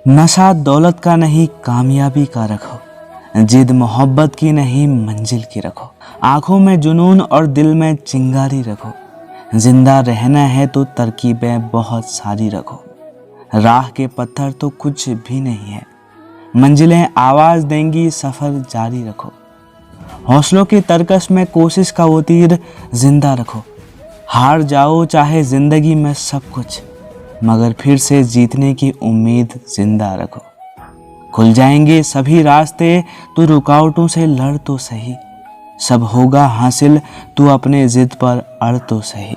नशा दौलत का नहीं कामयाबी का रखो, जिद मोहब्बत की नहीं मंजिल की रखो। आंखों में जुनून और दिल में चिंगारी रखो। जिंदा रहना है तो तरकीबें बहुत सारी रखो। राह के पत्थर तो कुछ भी नहीं है, मंजिलें आवाज़ देंगी, सफ़र जारी रखो। हौसलों की तरकश में कोशिश का वो तीर जिंदा रखो। हार जाओ चाहे ज़िंदगी में सब कुछ, मगर फिर से जीतने की उम्मीद जिंदा रखो। खुल जाएंगे सभी रास्ते, तू रुकावटों से लड़ तो सही। सब होगा हासिल, तू अपने जिद पर अड़ तो सही।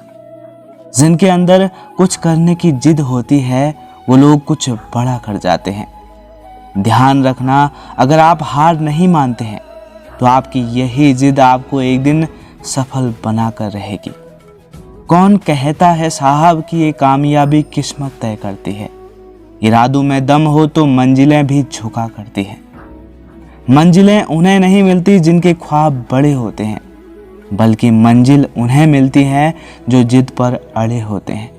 जिनके अंदर कुछ करने की जिद होती है, वो लोग कुछ बड़ा कर जाते हैं। ध्यान रखना, अगर आप हार नहीं मानते हैं तो आपकी यही जिद आपको एक दिन सफल बनाकर रहेगी। कौन कहता है साहब कि ये कामयाबी किस्मत तय करती है। इरादों में दम हो तो मंजिलें भी झुका करती हैं। मंजिलें उन्हें नहीं मिलती जिनके ख्वाब बड़े होते हैं, बल्कि मंजिल उन्हें मिलती है जो जिद पर अड़े होते हैं।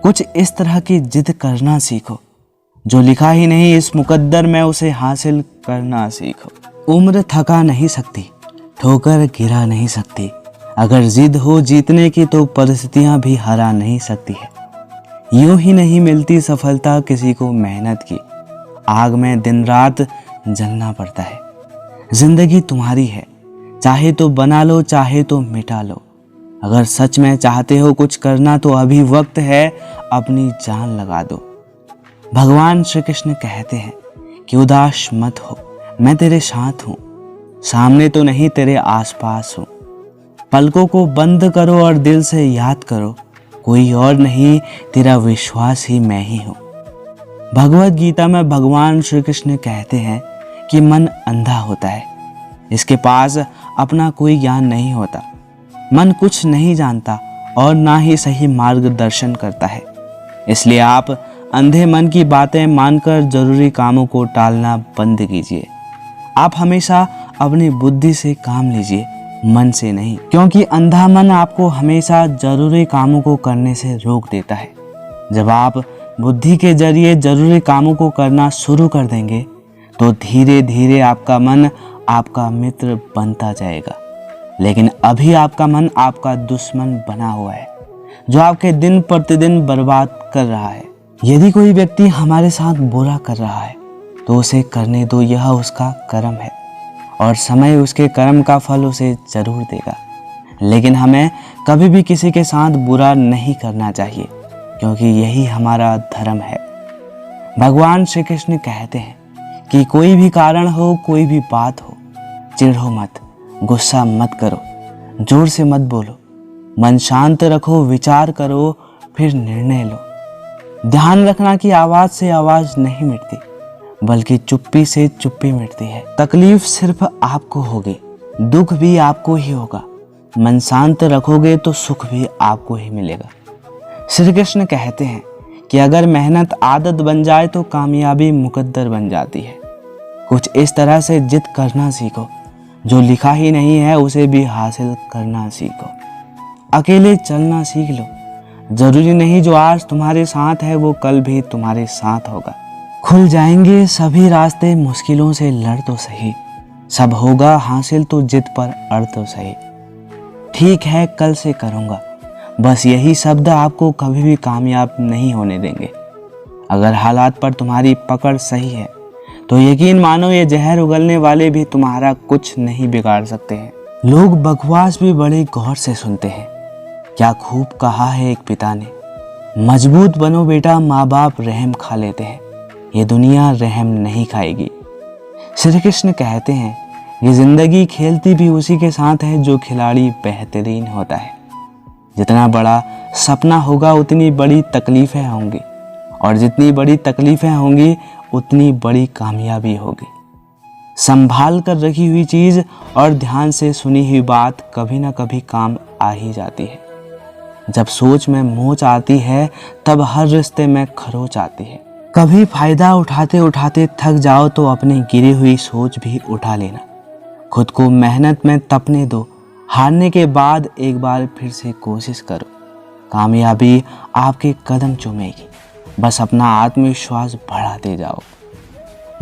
कुछ इस तरह की जिद करना सीखो, जो लिखा ही नहीं इस मुकद्दर में उसे हासिल करना सीखो। उम्र थका नहीं सकती, ठोकर गिरा नहीं सकती। अगर जिद हो जीतने की तो परिस्थितियां भी हरा नहीं सकती है। यूं ही नहीं मिलती सफलता किसी को मेहनत की, आग में दिन रात जलना पड़ता है। जिंदगी तुम्हारी है, चाहे तो बना लो चाहे तो मिटा लो। अगर सच में चाहते हो कुछ करना तो अभी वक्त है, अपनी जान लगा दो। भगवान श्री कृष्ण कहते हैं कि उदास मत हो, मैं तेरे साथ हूँ। सामने तो नहीं तेरे आसपास हूँ। पलकों को बंद करो और दिल से याद करो, कोई और नहीं तेरा विश्वास ही मैं ही हूँ। भगवत गीता में भगवान श्री कृष्ण कहते हैं कि मन अंधा होता है, इसके पास अपना कोई ज्ञान नहीं होता। मन कुछ नहीं जानता और ना ही सही मार्गदर्शन करता है। इसलिए आप अंधे मन की बातें मानकर जरूरी कामों को टालना बंद कीजिए। आप हमेशा अपनी बुद्धि से काम लीजिए, मन से नहीं, क्योंकि अंधा मन आपको हमेशा जरूरी कामों को करने से रोक देता है। जब आप बुद्धि के जरिए जरूरी कामों को करना शुरू कर देंगे तो धीरे धीरे आपका मन आपका मित्र बनता जाएगा। लेकिन अभी आपका मन आपका दुश्मन बना हुआ है, जो आपके दिन प्रतिदिन बर्बाद कर रहा है। यदि कोई व्यक्ति हमारे साथ बुरा कर रहा है तो उसे करने दो, यह उसका कर्म है और समय उसके कर्म का फल उसे जरूर देगा। लेकिन हमें कभी भी किसी के साथ बुरा नहीं करना चाहिए, क्योंकि यही हमारा धर्म है। भगवान श्री कृष्ण कहते हैं कि कोई भी कारण हो, कोई भी बात हो, चिढ़ो मत, गुस्सा मत करो, जोर से मत बोलो, मन शांत रखो, विचार करो, फिर निर्णय लो। ध्यान रखना कि आवाज से आवाज नहीं मिटती, बल्कि चुप्पी से चुप्पी मिटती है। तकलीफ सिर्फ आपको होगी, दुख भी आपको ही होगा। मन शांत रखोगे तो सुख भी आपको ही मिलेगा। श्री कृष्ण कहते हैं कि अगर मेहनत आदत बन जाए तो कामयाबी मुकद्दर बन जाती है। कुछ इस तरह से जिद करना सीखो, जो लिखा ही नहीं है उसे भी हासिल करना सीखो। अकेले चलना सीख लो, जरूरी नहीं जो आज तुम्हारे साथ है वो कल भी तुम्हारे साथ होगा। खुल जाएंगे सभी रास्ते, मुश्किलों से लड़ तो सही। सब होगा हासिल तो जिद पर अड़ तो सही। ठीक है कल से करूँगा, बस यही शब्द आपको कभी भी कामयाब नहीं होने देंगे। अगर हालात पर तुम्हारी पकड़ सही है तो यकीन मानो ये जहर उगलने वाले भी तुम्हारा कुछ नहीं बिगाड़ सकते हैं। लोग बकवास भी बड़े गौर से सुनते हैं। क्या खूब कहा है एक पिता ने, मजबूत बनो बेटा, माँ बाप रहम खा लेते हैं, ये दुनिया रहम नहीं खाएगी। श्री कृष्ण कहते हैं ये जिंदगी खेलती भी उसी के साथ है जो खिलाड़ी बेहतरीन होता है। जितना बड़ा सपना होगा उतनी बड़ी तकलीफें होंगी, और जितनी बड़ी तकलीफें होंगी उतनी बड़ी कामयाबी होगी। संभाल कर रखी हुई चीज़ और ध्यान से सुनी हुई बात कभी ना कभी काम आ ही जाती है। जब सोच में मोच आती है तब हर रिश्ते में खरोच आती है। कभी फायदा उठाते उठाते थक जाओ तो अपनी गिरी हुई सोच भी उठा लेना। खुद को मेहनत में तपने दो, हारने के बाद एक बार फिर से कोशिश करो, कामयाबी आपके कदम चूमेगी। बस अपना आत्मविश्वास बढ़ाते जाओ।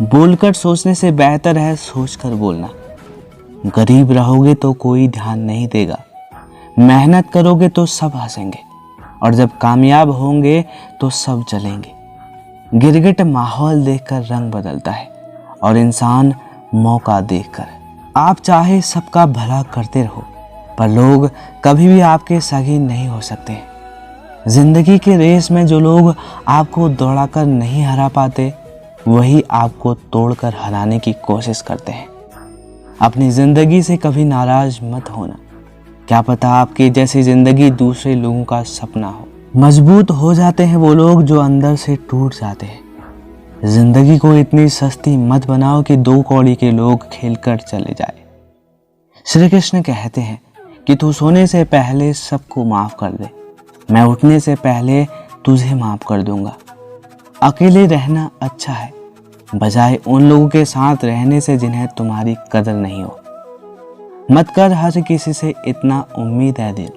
बोलकर सोचने से बेहतर है सोचकर बोलना। गरीब रहोगे तो कोई ध्यान नहीं देगा, मेहनत करोगे तो सब हंसेंगे, और जब कामयाब होंगे तो सब जलेंगे। गिरगिट माहौल देखकर रंग बदलता है और इंसान मौका देखकर। आप चाहे सबका भला करते रहो, पर लोग कभी भी आपके सगी नहीं हो सकते। जिंदगी के रेस में जो लोग आपको दौड़ाकर नहीं हरा पाते, वही आपको तोड़कर हराने की कोशिश करते हैं। अपनी जिंदगी से कभी नाराज मत होना, क्या पता आपकी जैसी जिंदगी दूसरे लोगों का सपना हो। मजबूत हो जाते हैं वो लोग जो अंदर से टूट जाते हैं। जिंदगी को इतनी सस्ती मत बनाओ कि 2 कौड़ी के लोग खेलकर चले जाए। श्री कृष्ण कहते हैं कि तू सोने से पहले सबको माफ कर दे, मैं उठने से पहले तुझे माफ कर दूंगा। अकेले रहना अच्छा है, बजाय उन लोगों के साथ रहने से जिन्हें तुम्हारी कदर नहीं हो। मत कर हर किसी से इतना उम्मीद है दिल,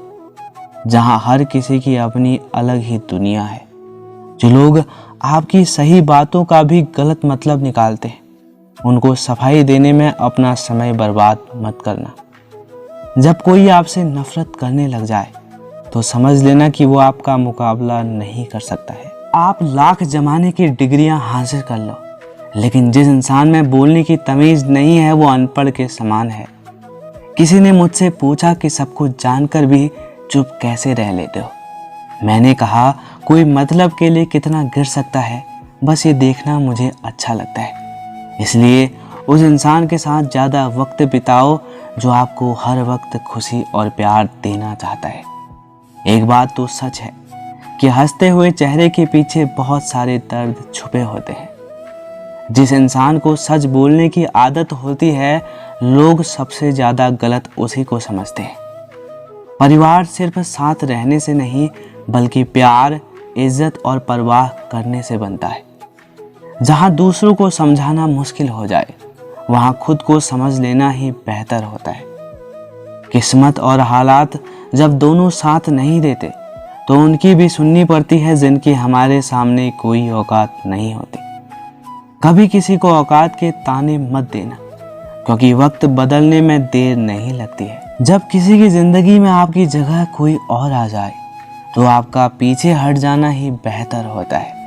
जहां हर किसी की अपनी अलग ही दुनिया है। जो लोग आपकी सही बातों का भी गलत मतलब निकालते हैं, उनको सफाई देने में अपना समय बर्बाद मत करना। जब कोई आपसे नफरत करने लग जाए तो समझ लेना कि वो आपका मुकाबला नहीं कर सकता है। आप लाख जमाने की डिग्रियां हासिल कर लो, लेकिन जिस इंसान में बोलने की तमीज नहीं है वो अनपढ़ के समान है। किसी ने मुझसे पूछा कि सब कुछ जानकर भी चुप कैसे रह लेते हो। मैंने कहा कोई मतलब के लिए कितना गिर सकता है, बस ये देखना मुझे अच्छा लगता है। इसलिए उस इंसान के साथ ज़्यादा वक्त बिताओ जो आपको हर वक्त खुशी और प्यार देना चाहता है। एक बात तो सच है कि हंसते हुए चेहरे के पीछे बहुत सारे दर्द छुपे होते हैं। जिस इंसान को सच बोलने की आदत होती है, लोग सबसे ज़्यादा गलत उसी को समझते हैं। परिवार सिर्फ साथ रहने से नहीं, बल्कि प्यार, इज्जत और परवाह करने से बनता है। जहाँ दूसरों को समझाना मुश्किल हो जाए, वहाँ खुद को समझ लेना ही बेहतर होता है। किस्मत और हालात जब दोनों साथ नहीं देते, तो उनकी भी सुननी पड़ती है जिनकी हमारे सामने कोई औकात नहीं होती। कभी किसी को औकात के ताने मत देना, क्योंकि वक्त बदलने में देर नहीं लगती है। जब किसी की जिंदगी में आपकी जगह कोई और आ जाए, तो आपका पीछे हट जाना ही बेहतर होता है।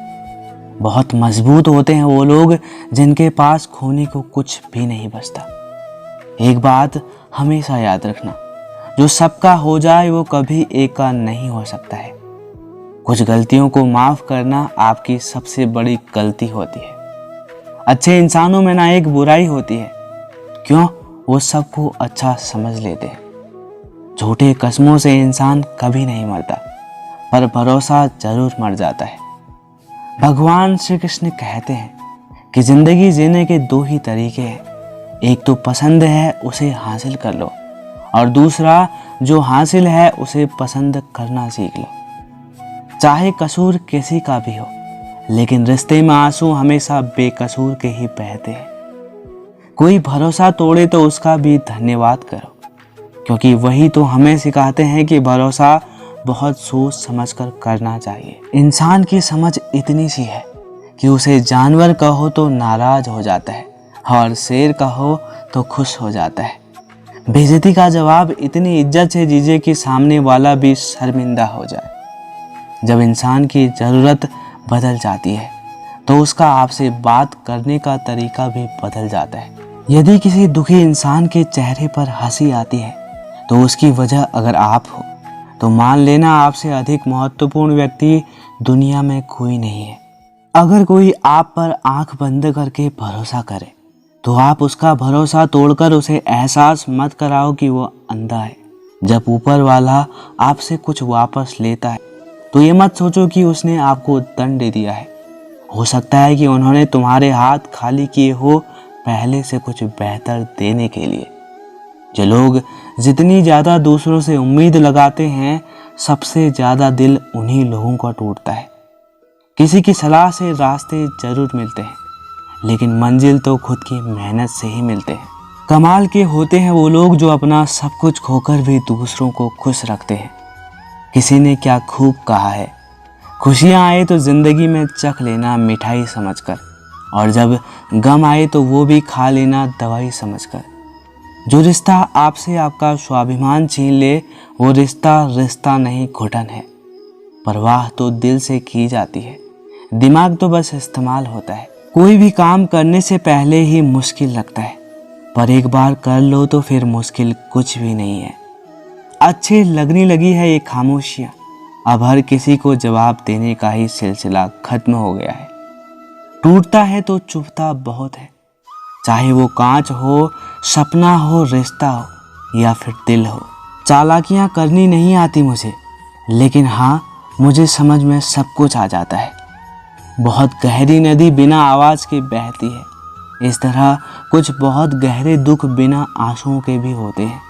बहुत मजबूत होते हैं वो लोग जिनके पास खोने को कुछ भी नहीं बचता। एक बात हमेशा याद रखना, जो सबका हो जाए वो कभी एक का नहीं हो सकता है। कुछ गलतियों को माफ करना आपकी सबसे बड़ी गलती होती है। अच्छे इंसानों में ना एक बुराई होती है, क्यों? वो सबको अच्छा समझ लेते हैं। झूठे कस्मों से इंसान कभी नहीं मरता, पर भरोसा जरूर मर जाता है। भगवान श्री कृष्ण कहते हैं कि जिंदगी जीने के 2 ही तरीके हैं। एक तो पसंद है उसे हासिल कर लो, और दूसरा जो हासिल है उसे पसंद करना सीख लो। चाहे कसूर किसी का भी हो, लेकिन रिश्ते में आंसू हमेशा बेकसूर के ही बहते हैं। कोई भरोसा तोड़े तो उसका भी धन्यवाद करो, क्योंकि वही तो हमें सिखाते हैं कि भरोसा बहुत सोच समझकर करना चाहिए। इंसान की समझ इतनी सी है कि उसे जानवर कहो तो नाराज हो जाता है, और शेर कहो तो खुश हो जाता है। बेइज्जती का जवाब इतनी इज्जत से दीजिए कि सामने वाला भी शर्मिंदा हो जाए। जब इंसान की ज़रूरत बदल जाती है, तो उसका आपसे बात करने का तरीका भी बदल जाता है। यदि किसी दुखी इंसान के चेहरे पर हंसी आती है, तो उसकी वजह अगर आप हो, तो मान लेना आपसे अधिक महत्वपूर्ण व्यक्ति दुनिया में कोई नहीं है। अगर कोई आप पर आंख बंद करके भरोसा करे, तो आप उसका भरोसा तोड़कर उसे एहसास मत कराओ कि वो अंधा है। जब ऊपर वाला आपसे कुछ वापस लेता है, तो ये मत सोचो कि उसने आपको दंड दे दिया है। हो सकता है कि उन्होंने तुम्हारे हाथ खाली किए हो पहले से कुछ बेहतर देने के लिए। जो लोग जितनी ज़्यादा दूसरों से उम्मीद लगाते हैं, सबसे ज़्यादा दिल उन्हीं लोगों का टूटता है। किसी की सलाह से रास्ते जरूर मिलते हैं, लेकिन मंजिल तो खुद की मेहनत से ही मिलते हैं। कमाल के होते हैं वो लोग जो अपना सब कुछ खोकर भी दूसरों को खुश रखते हैं। किसी ने क्या खूब कहा है, खुशियाँ आए तो ज़िंदगी में चख लेना मिठाई समझकर, और जब गम आए तो वो भी खा लेना दवाई समझकर। जो रिश्ता आपसे आपका स्वाभिमान छीन ले, वो रिश्ता रिश्ता नहीं घुटन है। परवाह तो दिल से की जाती है, दिमाग तो बस इस्तेमाल होता है। कोई भी काम करने से पहले ही मुश्किल लगता है, पर एक बार कर लो तो फिर मुश्किल कुछ भी नहीं है। अच्छे लगने लगी है ये खामोशियाँ, अब हर किसी को जवाब देने का ही सिलसिला खत्म हो गया है। टूटता है तो चुभता बहुत है, चाहे वो कांच हो, सपना हो, रिश्ता हो या फिर दिल हो। चालाकियाँ करनी नहीं आती मुझे, लेकिन हाँ, मुझे समझ में सब कुछ आ जाता है। बहुत गहरी नदी बिना आवाज़ के बहती है, इस तरह कुछ बहुत गहरे दुख बिना आंसुओं के भी होते हैं।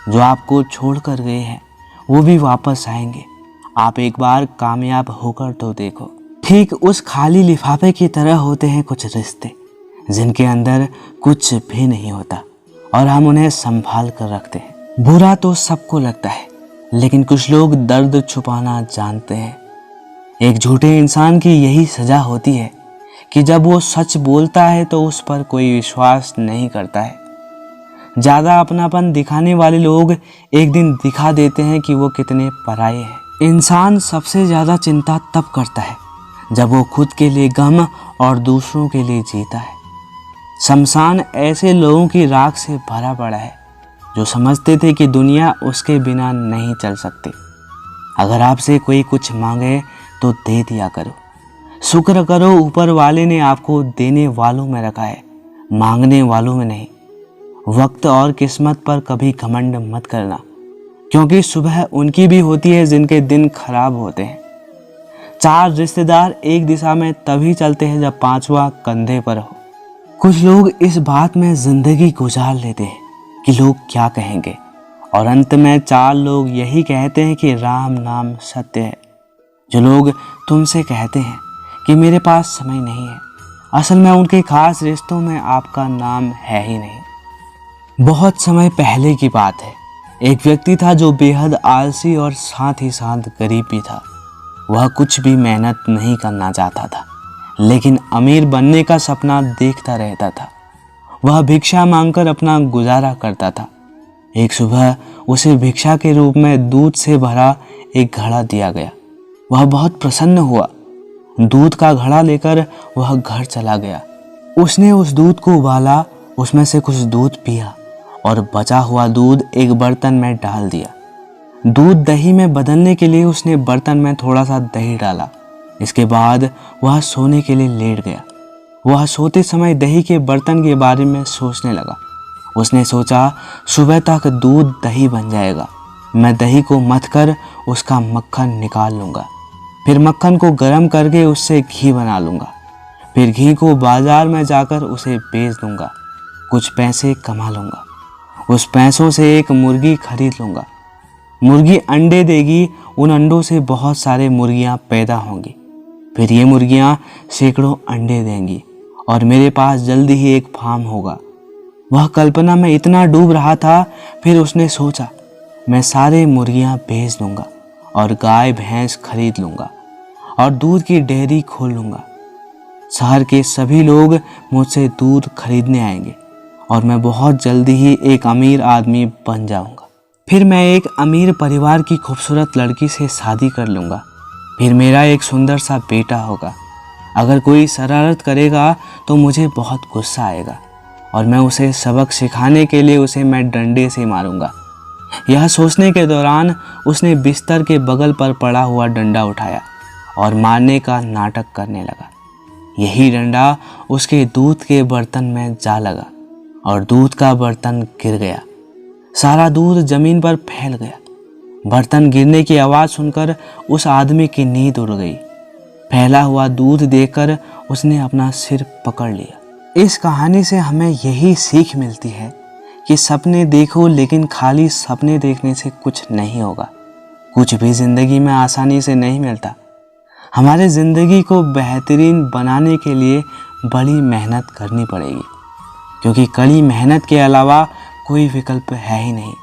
जो आपको छोड़ कर गए हैं वो भी वापस आएंगे, आप एक बार कामयाब होकर तो देखो। ठीक उस खाली लिफाफे की तरह होते हैं कुछ रिश्ते, जिनके अंदर कुछ भी नहीं होता और हम उन्हें संभाल कर रखते हैं। बुरा तो सबको लगता है, लेकिन कुछ लोग दर्द छुपाना जानते हैं। एक झूठे इंसान की यही सजा होती है कि जब वो सच बोलता है तो उस पर कोई विश्वास नहीं करता है। ज़्यादा अपनापन दिखाने वाले लोग एक दिन दिखा देते हैं कि वो कितने पराये हैं। इंसान सबसे ज़्यादा चिंता तब करता है जब वो खुद के लिए गम और दूसरों के लिए जीता है। शमशान ऐसे लोगों की राख से भरा पड़ा है जो समझते थे कि दुनिया उसके बिना नहीं चल सकती। अगर आपसे कोई कुछ मांगे तो दे दिया करो। शुक्र करो ऊपर वाले ने आपको देने वालों में रखा है, मांगने वालों में नहीं। वक्त और किस्मत पर कभी घमंड मत करना, क्योंकि सुबह उनकी भी होती है जिनके दिन खराब होते हैं। 4 रिश्तेदार एक दिशा में तभी चलते हैं जब 5वां कंधे पर हो। कुछ लोग इस बात में जिंदगी गुजार लेते हैं कि लोग क्या कहेंगे, और अंत में 4 लोग यही कहते हैं कि राम नाम सत्य है। जो लोग तुमसे कहते हैं कि मेरे पास समय नहीं है, असल में उनके खास रिश्तों में आपका नाम है ही नहीं। बहुत समय पहले की बात है, एक व्यक्ति था जो बेहद आलसी और साथ ही साथ गरीब भी था। वह कुछ भी मेहनत नहीं करना चाहता था, लेकिन अमीर बनने का सपना देखता रहता था। वह भिक्षा मांगकर अपना गुजारा करता था। एक सुबह उसे भिक्षा के रूप में दूध से भरा एक घड़ा दिया गया। वह बहुत प्रसन्न हुआ। दूध का घड़ा लेकर वह घर चला गया। उसने उस दूध को उबाला, उसमें से कुछ दूध पिया और बचा हुआ दूध एक बर्तन में डाल दिया। दूध दही में बदलने के लिए उसने बर्तन में थोड़ा सा दही डाला। इसके बाद वह सोने के लिए लेट गया। वह सोते समय दही के बर्तन के बारे में सोचने लगा। उसने सोचा, सुबह तक दूध दही बन जाएगा। मैं दही को मथकर उसका मक्खन निकाल लूँगा, फिर मक्खन को गर्म करके उससे घी बना लूँगा, फिर घी को बाज़ार में जाकर उसे बेच दूँगा, कुछ पैसे कमा लूँगा। उस पैसों से एक मुर्गी खरीद लूँगा। मुर्गी अंडे देगी, उन अंडों से बहुत सारे मुर्गियाँ पैदा होंगी, फिर ये मुर्गियाँ सैकड़ों अंडे देंगी और मेरे पास जल्दी ही एक फार्म होगा। वह कल्पना में इतना डूब रहा था, फिर उसने सोचा, मैं सारे मुर्गियाँ बेच दूँगा और गाय भैंस खरीद लूँगा और दूध की डेयरी खोल लूँगा। शहर के सभी लोग मुझसे दूध खरीदने आएंगे और मैं बहुत जल्दी ही एक अमीर आदमी बन जाऊँगा। फिर मैं एक अमीर परिवार की खूबसूरत लड़की से शादी कर लूँगा। फिर मेरा एक सुंदर सा बेटा होगा। अगर कोई शरारत करेगा तो मुझे बहुत गुस्सा आएगा और मैं उसे सबक सिखाने के लिए उसे मैं डंडे से मारूंगा। यह सोचने के दौरान उसने बिस्तर के बगल पर पड़ा हुआ डंडा उठाया और मारने का नाटक करने लगा। यही डंडा उसके दूध के बर्तन में जा लगा और दूध का बर्तन गिर गया। सारा दूध जमीन पर फैल गया। बर्तन गिरने की आवाज़ सुनकर उस आदमी की नींद उड़ गई। फैला हुआ दूध देखकर उसने अपना सिर पकड़ लिया। इस कहानी से हमें यही सीख मिलती है कि सपने देखो, लेकिन खाली सपने देखने से कुछ नहीं होगा। कुछ भी ज़िंदगी में आसानी से नहीं मिलता। हमारे ज़िंदगी को बेहतरीन बनाने के लिए बड़ी मेहनत करनी पड़ेगी, क्योंकि कड़ी मेहनत के अलावा कोई विकल्प है ही नहीं।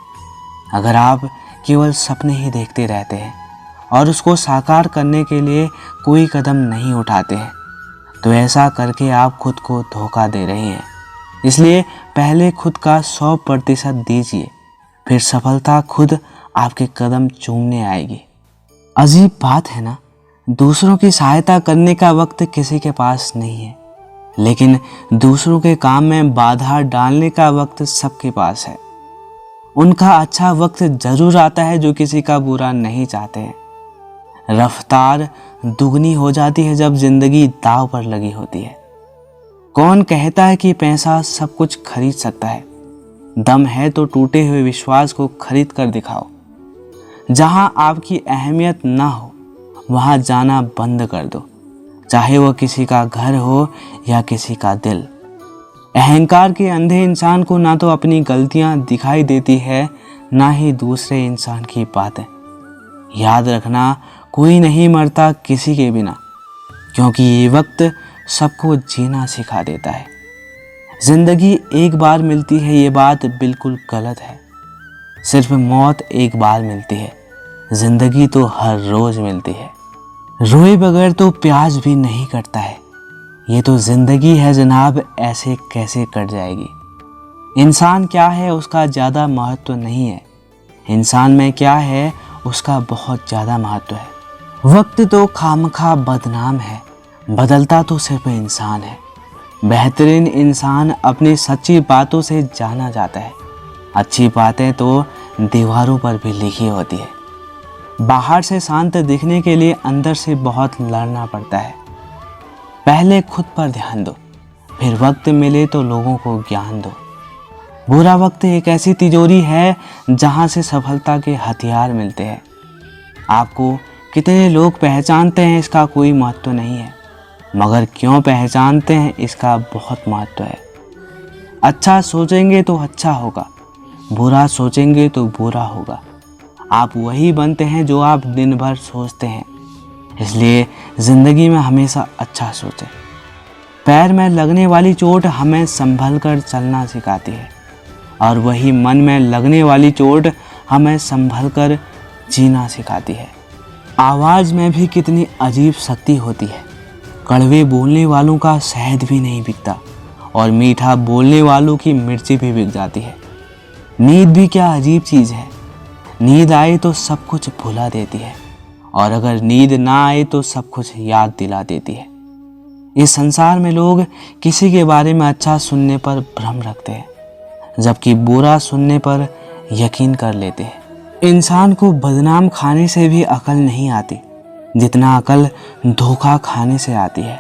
अगर आप केवल सपने ही देखते रहते हैं और उसको साकार करने के लिए कोई कदम नहीं उठाते हैं, तो ऐसा करके आप खुद को धोखा दे रहे हैं। इसलिए पहले खुद का 100% दीजिए, फिर सफलता खुद आपके कदम चूमने आएगी। अजीब बात है ना, दूसरों की सहायता करने का वक्त किसी के पास नहीं है, लेकिन दूसरों के काम में बाधा डालने का वक्त सबके पास है। उनका अच्छा वक्त जरूर आता है जो किसी का बुरा नहीं चाहते हैं। रफ्तार दुगनी हो जाती है जब जिंदगी दांव पर लगी होती है। कौन कहता है कि पैसा सब कुछ खरीद सकता है? दम है तो टूटे हुए विश्वास को खरीद कर दिखाओ। जहां आपकी अहमियत ना हो वहां जाना बंद कर दो, चाहे वह किसी का घर हो या किसी का दिल। अहंकार के अंधे इंसान को ना तो अपनी गलतियां दिखाई देती है, ना ही दूसरे इंसान की बातें। याद रखना, कोई नहीं मरता किसी के बिना, क्योंकि ये वक्त सबको जीना सिखा देता है। जिंदगी एक बार मिलती है, ये बात बिल्कुल गलत है। सिर्फ मौत एक बार मिलती है, जिंदगी तो हर रोज मिलती है। रोए बगैर तो प्याज भी नहीं कटता है। ये तो जिंदगी है जनाब, ऐसे कैसे कट जाएगी। इंसान क्या है उसका ज़्यादा महत्व नहीं है, इंसान में क्या है उसका बहुत ज़्यादा महत्व है। वक्त तो खामखा बदनाम है, बदलता तो सिर्फ इंसान है। बेहतरीन इंसान अपनी सच्ची बातों से जाना जाता है। अच्छी बातें तो दीवारों पर भी लिखी होती है। बाहर से शांत दिखने के लिए अंदर से बहुत लड़ना पड़ता है। पहले खुद पर ध्यान दो, फिर वक्त मिले तो लोगों को ज्ञान दो। बुरा वक्त एक ऐसी तिजोरी है जहां से सफलता के हथियार मिलते हैं। आपको कितने लोग पहचानते हैं इसका कोई महत्व नहीं है, मगर क्यों पहचानते हैं इसका बहुत महत्व है। अच्छा सोचेंगे तो अच्छा होगा, बुरा सोचेंगे तो बुरा होगा। आप वही बनते हैं जो आप दिन भर सोचते हैं। इसलिए ज़िंदगी में हमेशा अच्छा सोचें। पैर में लगने वाली चोट हमें संभल कर चलना सिखाती है, और वही मन में लगने वाली चोट हमें संभल कर जीना सिखाती है। आवाज़ में भी कितनी अजीब शक्ति होती है। कड़वे बोलने वालों का शहद भी नहीं बिकता, और मीठा बोलने वालों की मिर्ची भी बिक जाती है। नींद भी क्या अजीब चीज़ है। नींद आए तो सब कुछ भुला देती है, और अगर नींद ना आए तो सब कुछ याद दिला देती है। इस संसार में लोग किसी के बारे में अच्छा सुनने पर भ्रम रखते हैं, जबकि बुरा सुनने पर यकीन कर लेते हैं। इंसान को बदनाम खाने से भी अकल नहीं आती जितना अकल धोखा खाने से आती है।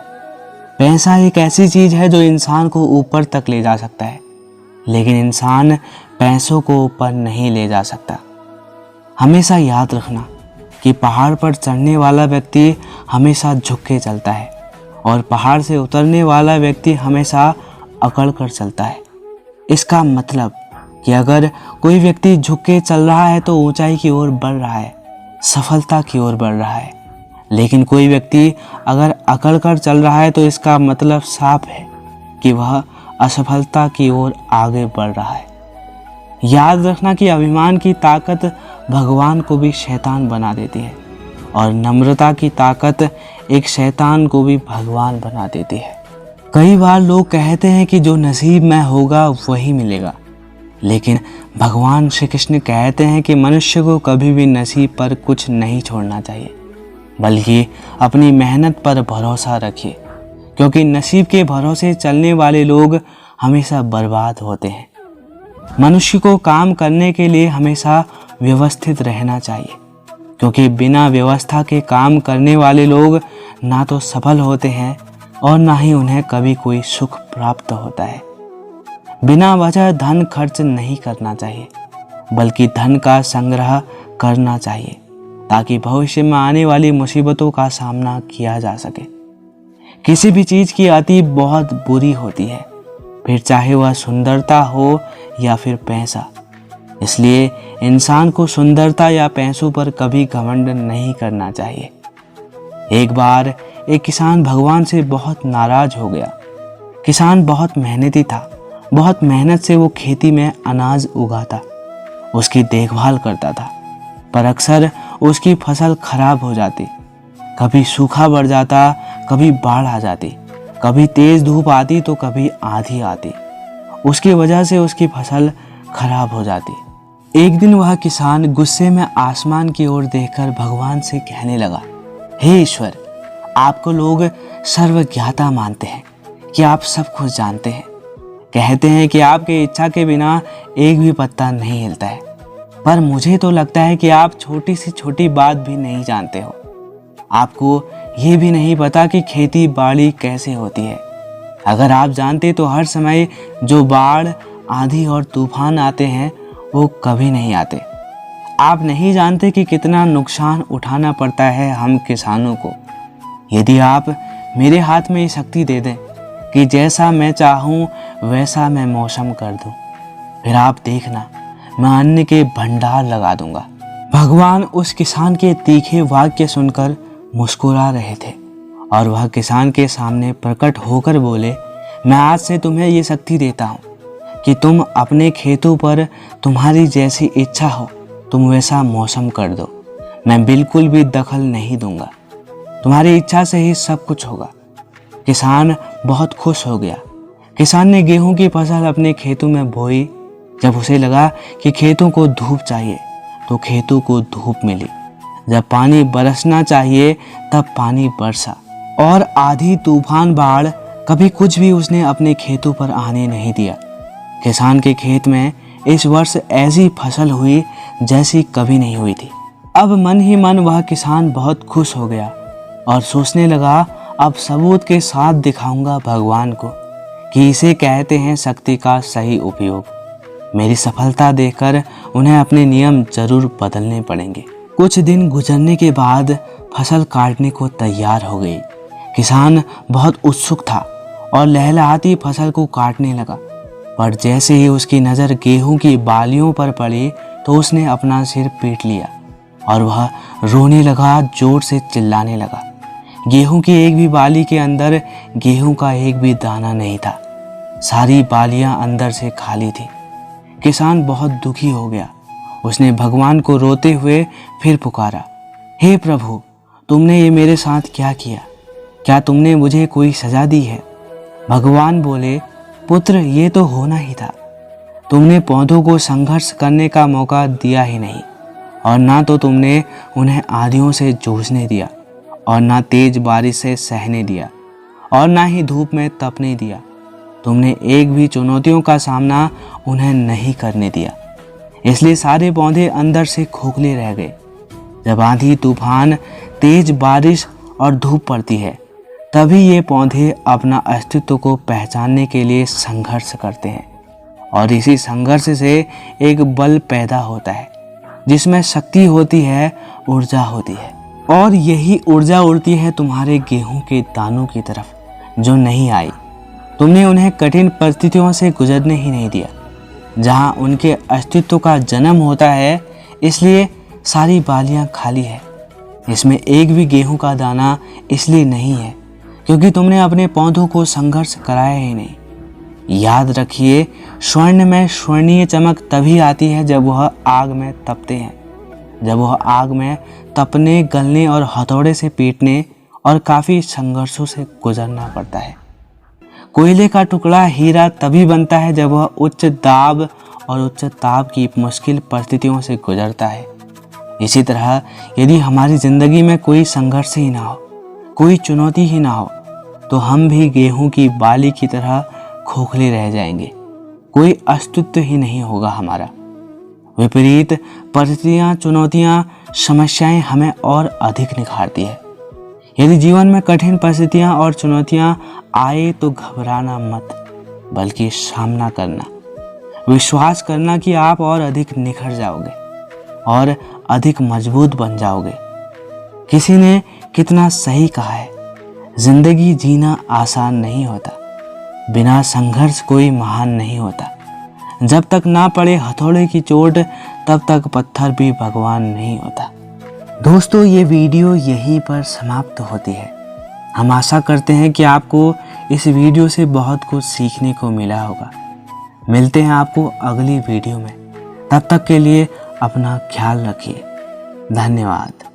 पैसा एक ऐसी चीज़ है जो इंसान को ऊपर तक ले जा सकता है, लेकिन इंसान पैसों को ऊपर नहीं ले जा सकता। हमेशा याद रखना कि पहाड़ पर चढ़ने वाला व्यक्ति हमेशा झुक के चलता है, और पहाड़ से उतरने वाला व्यक्ति हमेशा अकड़ कर चलता है। इसका मतलब कि अगर कोई व्यक्ति झुक के चल रहा है तो ऊंचाई की ओर बढ़ रहा है, सफलता की ओर बढ़ रहा है। लेकिन कोई व्यक्ति अगर अकड़ कर चल रहा है तो इसका मतलब साफ है कि वह असफलता की ओर आगे बढ़ रहा है। याद रखना कि अभिमान की ताकत भगवान को भी शैतान बना देती है, और नम्रता की ताकत एक शैतान को भी भगवान बना देती है। कई बार लोग कहते हैं कि जो नसीब में होगा वही मिलेगा, लेकिन भगवान श्री कृष्ण कहते हैं कि मनुष्य को कभी भी नसीब पर कुछ नहीं छोड़ना चाहिए, बल्कि अपनी मेहनत पर भरोसा रखिए, क्योंकि नसीब के भरोसे चलने वाले लोग हमेशा बर्बाद होते हैं। मनुष्य को काम करने के लिए हमेशा व्यवस्थित रहना चाहिए, क्योंकि बिना व्यवस्था के काम करने वाले लोग ना तो सफल होते हैं और ना ही उन्हें कभी कोई सुख प्राप्त होता है। बिना वजह धन खर्च नहीं करना चाहिए, बल्कि धन का संग्रह करना चाहिए, ताकि भविष्य में आने वाली मुसीबतों का सामना किया जा सके। किसी भी चीज़ की अति बहुत बुरी होती है, फिर चाहे वह सुंदरता हो या फिर पैसा। इसलिए इंसान को सुंदरता या पैसों पर कभी घमंड नहीं करना चाहिए। एक बार एक किसान भगवान से बहुत नाराज हो गया। किसान बहुत मेहनती था, बहुत मेहनत से वो खेती में अनाज उगाता, उसकी देखभाल करता था, पर अक्सर उसकी फसल खराब हो जाती, कभी सूखा बढ़ जाता, कभी बाढ़ आ जाती, कभी तेज धूप आती तो कभी आंधी आती। उसकी वजह से उसकी फसल खराब हो जाती। एक दिन वह किसान गुस्से में आसमान की ओर देखकर भगवान से कहने लगा, हे ईश्वर, आपको लोग सर्वज्ञाता मानते हैं कि आप सब कुछ जानते हैं। कहते हैं कि आपकी इच्छा के बिना एक भी पत्ता नहीं हिलता है, पर मुझे तो लगता है कि आप छोटी से छोटी बात भी नहीं जानते हो। आपको ये भी नहीं पता कि खेती बाड़ी कैसे होती है। अगर आप जानते तो हर समय जो बाढ़, आंधी और तूफान आते हैं वो कभी नहीं आते। आप नहीं जानते कि कितना नुकसान उठाना पड़ता है हम किसानों को। यदि आप मेरे हाथ में ये शक्ति दे दें कि जैसा मैं चाहूँ वैसा मैं मौसम कर दूँ, फिर आप देखना मैं अन्न के भंडार लगा दूंगा। भगवान उस किसान के तीखे वाक्य सुनकर मुस्कुरा रहे थे और वह किसान के सामने प्रकट होकर बोले, मैं आज से तुम्हें ये शक्ति देता हूँ कि तुम अपने खेतों पर तुम्हारी जैसी इच्छा हो तुम वैसा मौसम कर दो। मैं बिल्कुल भी दखल नहीं दूंगा, तुम्हारी इच्छा से ही सब कुछ होगा। किसान बहुत खुश हो गया। किसान ने गेहूं की फसल अपने खेतों में बोई। जब उसे लगा कि खेतों को धूप चाहिए तो खेतों को धूप मिली। जब पानी बरसना चाहिए तब पानी बरसा। और आधी तूफान बाढ़ कभी कुछ भी उसने अपने खेतों पर आने नहीं दिया। किसान के खेत में इस वर्ष ऐसी फसल हुई जैसी कभी नहीं हुई थी। अब मन ही मन वह किसान बहुत खुश हो गया और सोचने लगा, अब सबूत के साथ दिखाऊंगा भगवान को कि इसे कहते हैं शक्ति का सही उपयोग। मेरी सफलता देखकर उन्हें अपने नियम जरूर बदलने पड़ेंगे। कुछ दिन गुजरने के बाद फसल काटने को तैयार हो गई। किसान बहुत उत्सुक था और लहलहाती फसल को काटने लगा, पर जैसे ही उसकी नज़र गेहूं की बालियों पर पड़ी तो उसने अपना सिर पीट लिया और वह रोने लगा, जोर से चिल्लाने लगा। गेहूं की एक भी बाली के अंदर गेहूं का एक भी दाना नहीं था। सारी बालियां अंदर से खाली थी। किसान बहुत दुखी हो गया। उसने भगवान को रोते हुए फिर पुकारा, हे प्रभु, तुमने ये मेरे साथ क्या किया? क्या तुमने मुझे कोई सजा दी है? भगवान बोले, पुत्र, ये तो होना ही था। तुमने पौधों को संघर्ष करने का मौका दिया ही नहीं, और ना तो तुमने उन्हें आंधियों से जूझने दिया, और ना तेज बारिश से सहने दिया, और ना ही धूप में तपने दिया। तुमने एक भी चुनौतियों का सामना उन्हें नहीं करने दिया। इसलिए सारे पौधे अंदर से खोखले रह गए। जब आंधी, तूफान, तेज बारिश और धूप पड़ती है तभी ये पौधे अपना अस्तित्व को पहचानने के लिए संघर्ष करते हैं, और इसी संघर्ष से एक बल पैदा होता है जिसमें शक्ति होती है, ऊर्जा होती है। और यही ऊर्जा उड़ती है तुम्हारे गेहूं के दानों की तरफ जो नहीं आई। तुमने उन्हें कठिन परिस्थितियों से गुजरने ही नहीं दिया जहां उनके अस्तित्व का जन्म होता है। इसलिए सारी बालियां खाली है। इसमें एक भी गेहूं का दाना इसलिए नहीं है क्योंकि तुमने अपने पौधों को संघर्ष कराया ही नहीं। याद रखिए, स्वर्ण में स्वर्णीय चमक तभी आती है जब वह आग में तपते हैं, जब वह आग में तपने, गलने और हथौड़े से पीटने और काफ़ी संघर्षों से गुजरना पड़ता है। कोयले का टुकड़ा हीरा तभी बनता है जब वह उच्च दाब और उच्च ताप की मुश्किल परिस्थितियों से गुजरता है। इसी तरह यदि हमारी ज़िंदगी में कोई संघर्ष ही ना हो, कोई चुनौती ही ना हो, तो हम भी गेहूं की बाली की तरह खोखले रह जाएंगे। कोई अस्तित्व ही नहीं होगा हमारा। विपरीत परिस्थितियाँ, चुनौतियाँ, समस्याएं हमें और अधिक निखारती है। यदि जीवन में कठिन परिस्थितियाँ और चुनौतियाँ आए तो घबराना मत, बल्कि सामना करना, विश्वास करना कि आप और अधिक निखर जाओगे और अधिक मजबूत बन जाओगे। किसी ने कितना सही कहा है, जिंदगी जीना आसान नहीं होता, बिना संघर्ष कोई महान नहीं होता। जब तक ना पड़े हथौड़े की चोट तब तक पत्थर भी भगवान नहीं होता। दोस्तों, ये वीडियो यहीं पर समाप्त होती है। हम आशा करते हैं कि आपको इस वीडियो से बहुत कुछ सीखने को मिला होगा। मिलते हैं आपको अगली वीडियो में। तब तक के लिए अपना ख्याल रखिए। धन्यवाद।